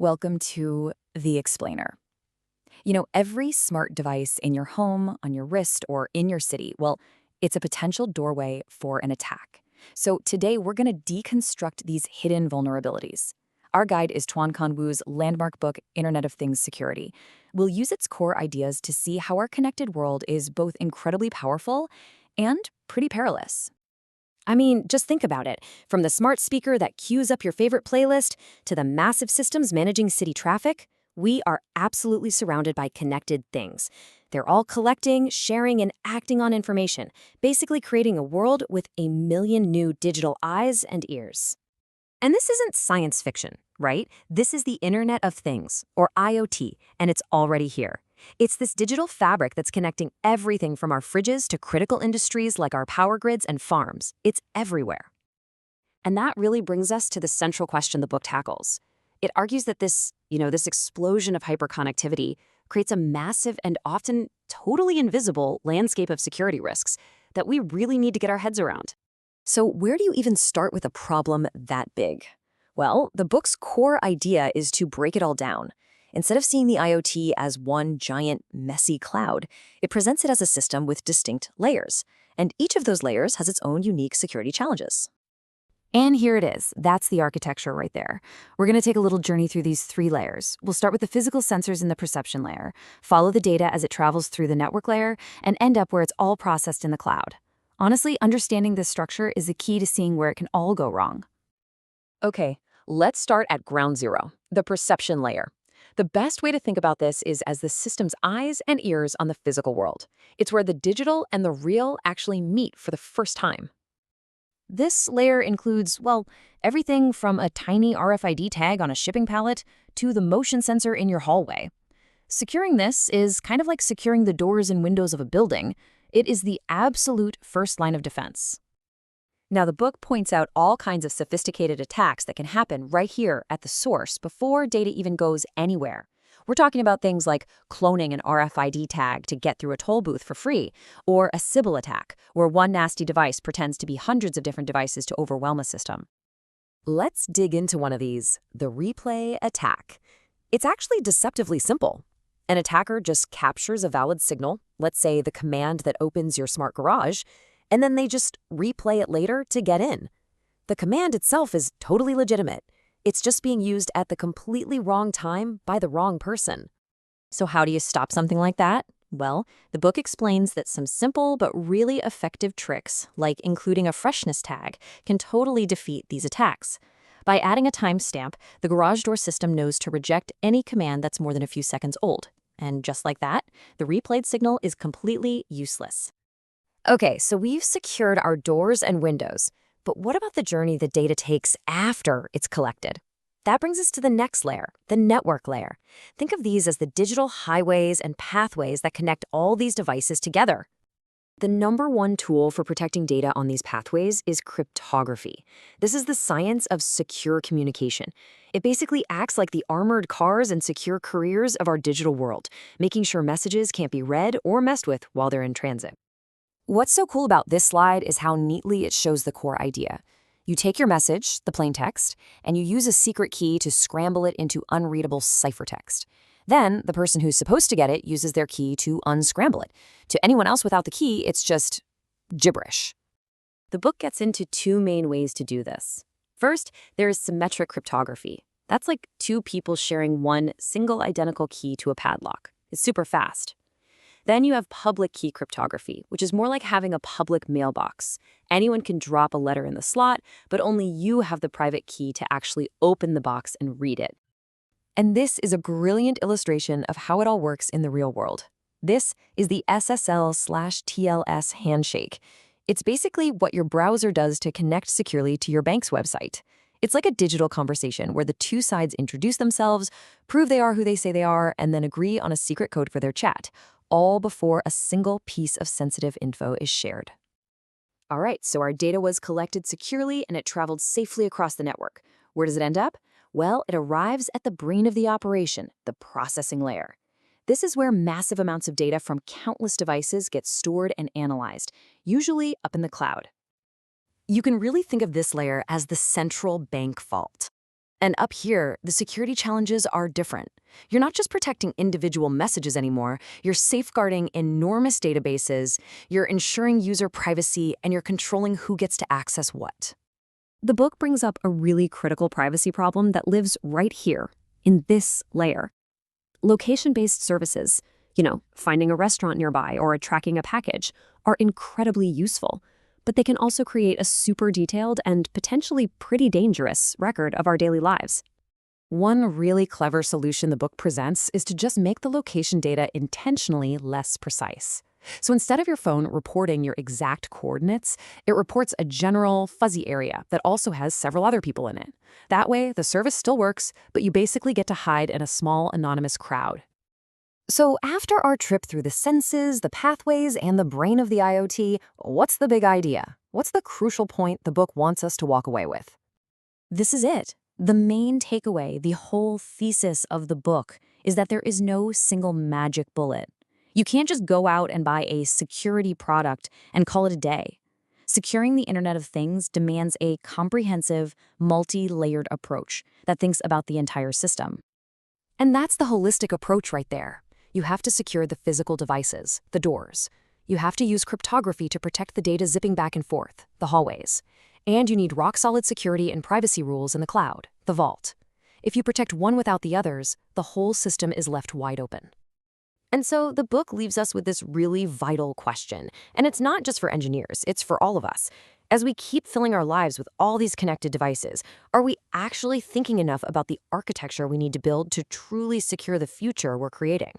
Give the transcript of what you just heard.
Welcome to The Explainer. Every smart device in your home, on your wrist, or in your city, well, it's a potential doorway for an attack. So today we're going to deconstruct these hidden vulnerabilities. Our guide is Chuan-Kun Wu's landmark book, Internet of Things Security. We'll use its core ideas to see how our connected world is both incredibly powerful and pretty perilous. I mean, just think about it. From the smart speaker that queues up your favorite playlist to the massive systems managing city traffic, we are absolutely surrounded by connected things. They're all collecting, sharing, and acting on information, basically creating a world with a million new digital eyes and ears. And this isn't science fiction, right? This is the Internet of Things, or IoT, and it's already here. It's this digital fabric that's connecting everything from our fridges to critical industries like our power grids and farms. It's everywhere. And that really brings us to the central question the book tackles. It argues that this explosion of hyperconnectivity creates a massive and often totally invisible landscape of security risks that we really need to get our heads around. So where do you even start with a problem that big? Well, the book's core idea is to break it all down. Instead of seeing the IoT as one giant, messy cloud, it presents it as a system with distinct layers. And each of those layers has its own unique security challenges. And here it is. That's the architecture right there. We're going to take a little journey through these three layers. We'll start with the physical sensors in the perception layer, follow the data as it travels through the network layer, and end up where it's all processed in the cloud. Honestly, understanding this structure is the key to seeing where it can all go wrong. Okay, let's start at ground zero, the perception layer. The best way to think about this is as the system's eyes and ears on the physical world. It's where the digital and the real actually meet for the first time. This layer includes, everything from a tiny RFID tag on a shipping pallet to the motion sensor in your hallway. Securing this is kind of like securing the doors and windows of a building. It is the absolute first line of defense. Now, the book points out all kinds of sophisticated attacks that can happen right here at the source before data even goes anywhere. We're talking about things like cloning an RFID tag to get through a toll booth for free, or a Sybil attack, where one nasty device pretends to be hundreds of different devices to overwhelm a system. Let's dig into one of these, the replay attack. It's actually deceptively simple. An attacker just captures a valid signal, let's say the command that opens your smart garage, and then they just replay it later to get in. The command itself is totally legitimate. It's just being used at the completely wrong time by the wrong person. So how do you stop something like that? Well, the book explains that some simple but really effective tricks, like including a freshness tag, can totally defeat these attacks. By adding a timestamp, the garage door system knows to reject any command that's more than a few seconds old. And just like that, the replayed signal is completely useless. Okay, so we've secured our doors and windows, but what about the journey the data takes after it's collected? That brings us to the next layer, the network layer. Think of these as the digital highways and pathways that connect all these devices together. The number one tool for protecting data on these pathways is cryptography. This is the science of secure communication. It basically acts like the armored cars and secure couriers of our digital world, making sure messages can't be read or messed with while they're in transit. What's so cool about this slide is how neatly it shows the core idea. You take your message, the plain text, and you use a secret key to scramble it into unreadable ciphertext. Then, the person who's supposed to get it uses their key to unscramble it. To anyone else without the key, it's just gibberish. The book gets into two main ways to do this. First, there is symmetric cryptography. That's like two people sharing one single identical key to a padlock. It's super fast. Then you have public key cryptography, which is more like having a public mailbox. Anyone can drop a letter in the slot, but only you have the private key to actually open the box and read it. And this is a brilliant illustration of how it all works in the real world. This is the SSL/TLS handshake. It's basically what your browser does to connect securely to your bank's website. It's like a digital conversation where the two sides introduce themselves, prove they are who they say they are, and then agree on a secret code for their chat, all before a single piece of sensitive info is shared. All right, so our data was collected securely and it traveled safely across the network. Where does it end up? Well, it arrives at the brain of the operation, the processing layer. This is where massive amounts of data from countless devices get stored and analyzed, usually up in the cloud. You can really think of this layer as the central bank vault. And up here, the security challenges are different. You're not just protecting individual messages anymore, you're safeguarding enormous databases, you're ensuring user privacy, and you're controlling who gets to access what. The book brings up a really critical privacy problem that lives right here, in this layer. Location-based services, finding a restaurant nearby or tracking a package, are incredibly useful, but they can also create a super detailed and potentially pretty dangerous record of our daily lives. One really clever solution the book presents is to just make the location data intentionally less precise. So instead of your phone reporting your exact coordinates, it reports a general, fuzzy area that also has several other people in it. That way, the service still works, but you basically get to hide in a small, anonymous crowd. So after our trip through the senses, the pathways, and the brain of the IoT, what's the big idea? What's the crucial point the book wants us to walk away with? This is it. The main takeaway, the whole thesis of the book, is that there is no single magic bullet. You can't just go out and buy a security product and call it a day. Securing the Internet of Things demands a comprehensive, multi-layered approach that thinks about the entire system. And that's the holistic approach right there. You have to secure the physical devices, the doors. You have to use cryptography to protect the data zipping back and forth, the hallways. And you need rock-solid security and privacy rules in the cloud, the vault. If you protect one without the others, the whole system is left wide open. And so the book leaves us with this really vital question. And it's not just for engineers, it's for all of us. As we keep filling our lives with all these connected devices, are we actually thinking enough about the architecture we need to build to truly secure the future we're creating?